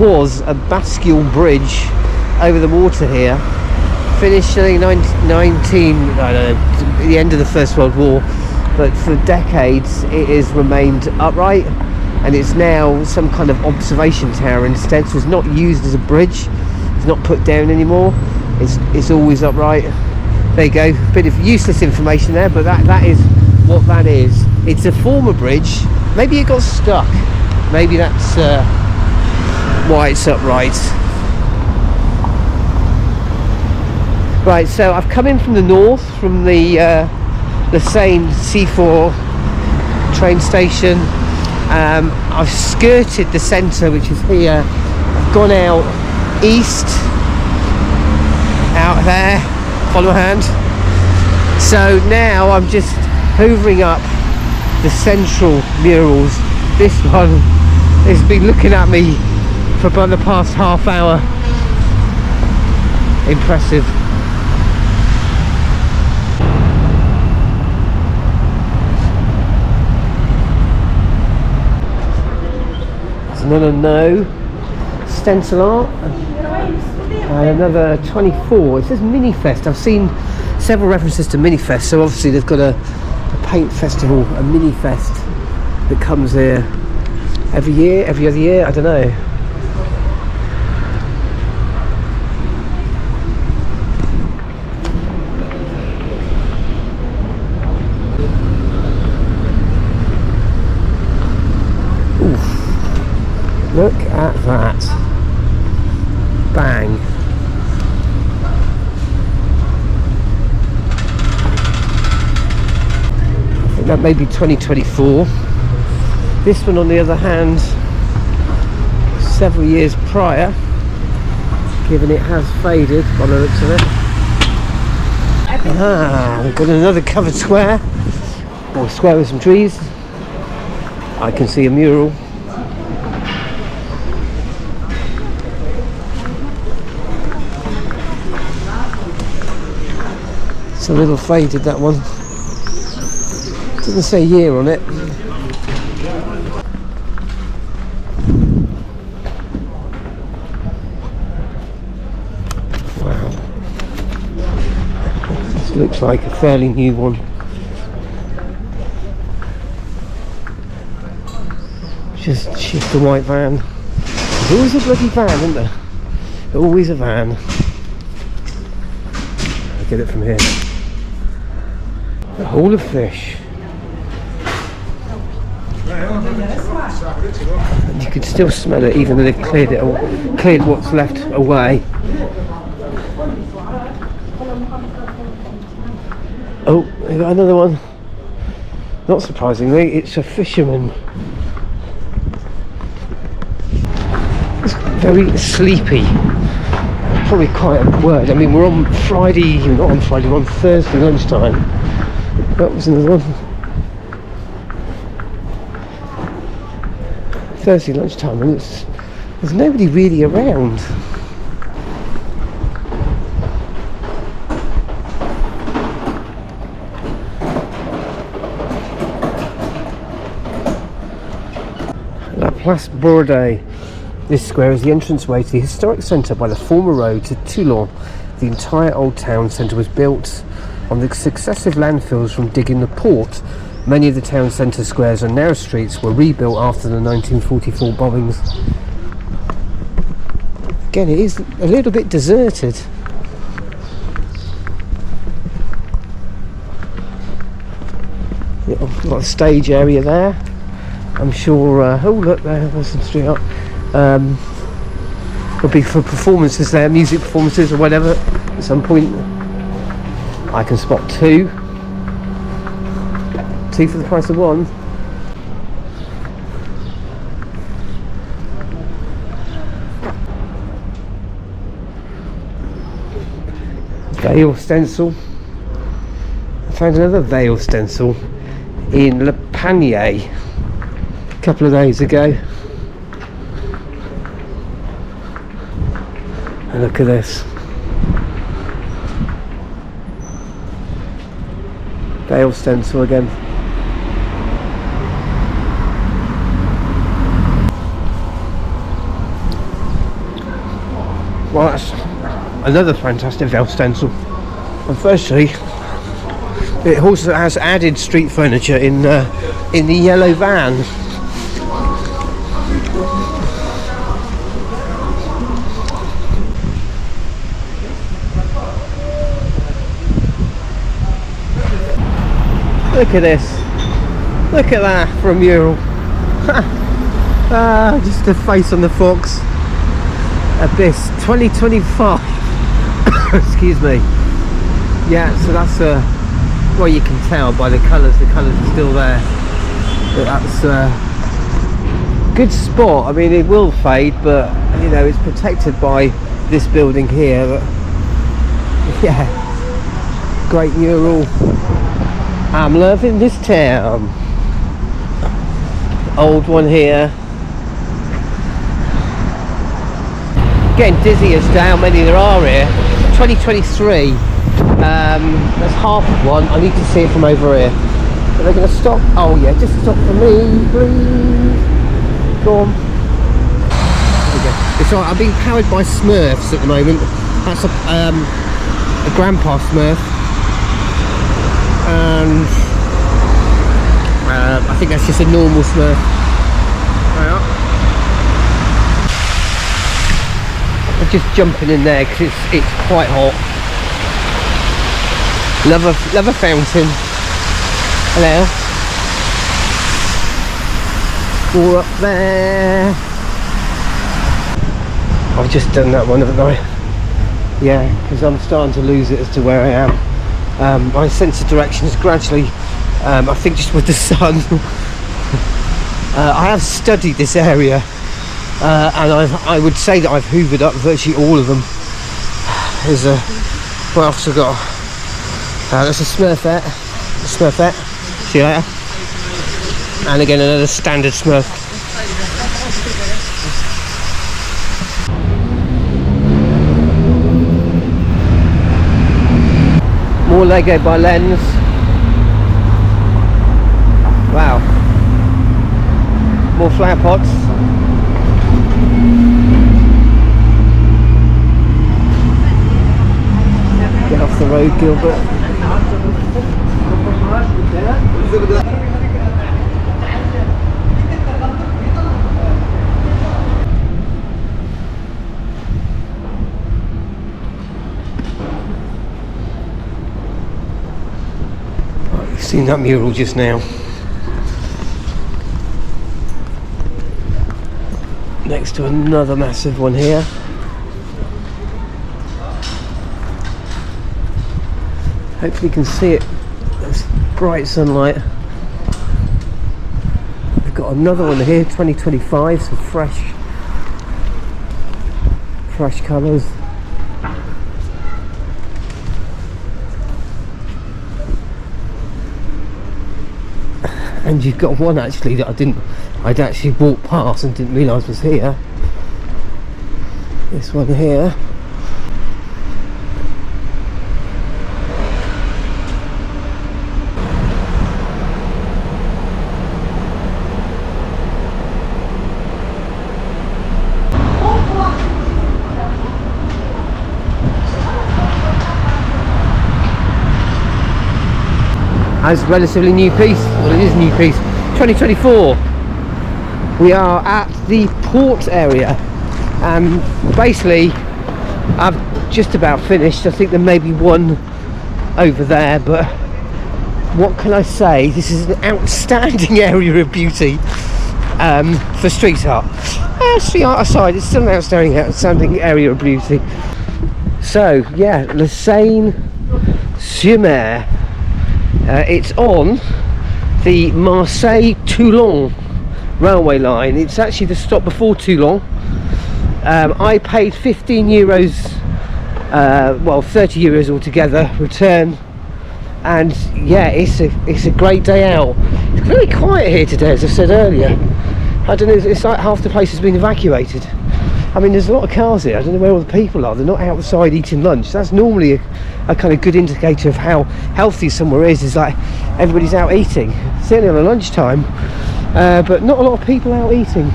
was a bascule bridge over the water here, finished in I don't know, the end of the First World War, but for decades it has remained upright, and it's now some kind of observation tower instead, so it's not used as a bridge, it's not put down anymore, it's always upright. There you go, bit of useless information there, but that is what that is. It's a former bridge, maybe it got stuck, maybe that's why it's upright. Right, so I've come in from the north, from the Seyne C4 train station. I've skirted the centre, which is here. I've gone out east, out there, follow my hand. So now I'm just hoovering up the central murals. This one has been looking at me for about the past half hour. Impressive. Another no stencil art, and another 24. It says Minifest. I've seen several references to Minifest, so obviously they've got a paint festival, a Minifest, that comes here every year, every other year, I don't know. Look at that. Bang. I think that may be 2024. This one, on the other hand, several years prior, given it has faded by the looks of it. We've got another covered square, or square with some trees. I can see a mural. It's a little faded, that one. Doesn't say year on it. Wow. This looks like a fairly new one. Just a white van. There's always a bloody van, isn't there? Always a van. I'll get it from here. A haul of fish. And you can still smell it, even though they've cleared what's left away. Oh, we got another one. Not surprisingly, it's a fisherman. It's very sleepy. Probably quite a word. I mean, we're on Friday, not on Friday, we're on Thursday lunchtime. That was another one. Thursday lunchtime, and there's nobody really around. La Place Bourdais. This square is the entranceway to the historic centre by the former road to Toulon. The entire old town centre was built on the successive landfills from digging the port. Many of the town centre squares and narrow streets were rebuilt after the 1944 bombings. Again, it is a little bit deserted. Got a stage area there. I'm sure. Oh look, there's some street art. Will be for performances there, music performances or whatever. At some point, I can spot two for the price of one. Veil stencil. I found another veil stencil in Le Panier a couple of days ago. And look at this. Veil stencil again. Well, that's another fantastic Vel stencil. And firstly, it also has added street furniture in the yellow van. Look at this. Look at that for a mural. Just a face on the fox. Abyss 2025. Excuse me. Yeah, so that's well, you can tell by the colours. The colours are still there. But that's a good spot. I mean, it will fade, but you know, it's protected by this building here. But yeah, great mural. I'm loving this town. Old one here. Getting dizzy as to how many there are here. 2023. There's half of one. I need to see it from over here. Are they going to stop? Oh yeah, just stop for me, please. Go on. There we go. It's alright. I'm being powered by Smurfs at the moment. That's a grandpa Smurf. And I think that's just a normal Smurf. I'm just jumping in there because it's quite hot. Love a fountain. Hello. We're up there. I've just done that one, haven't I? Yeah, because I'm starting to lose it as to where I am. My sense of direction is gradually, I think just with the sun. I have studied this area, and I would say that I've hoovered up virtually all of them. There's a, what else have I got? There's a Smurfette. See you later. And again, another standard Smurf. More Lego by Lens. Wow. More flower pots. Get off the road, Gilbert. You've seen that mural just now. Next to another massive one here. Hopefully you can see it. That's bright sunlight. We've got another one here, 2025, some fresh colours. And you've got one actually that I'd actually walked past and didn't realise was here. This one here. As a relatively new piece, well it is a new piece, 2024. We are at the port area. Basically, I've just about finished. I think there may be one over there, but what can I say? This is an outstanding area of beauty for street art. Street art aside, it's still an outstanding area of beauty. So yeah, La Seyne-sur-Mer. It's on the Marseille-Toulon railway line. It's actually the stop before Toulon. I paid €15, well 30 euros altogether, return, and yeah, it's a great day out. It's very quiet here today, as I said earlier. I don't know, it's like half the place has been evacuated. I mean, there's a lot of cars here. I don't know where all the people are. They're not outside eating lunch. That's normally a kind of good indicator of how healthy somewhere is like everybody's out eating, certainly on a lunchtime, but not a lot of people out eating.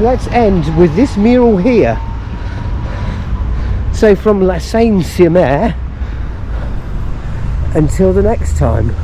Let's end with this mural here. So from La Seyne-sur-Mer, until the next time.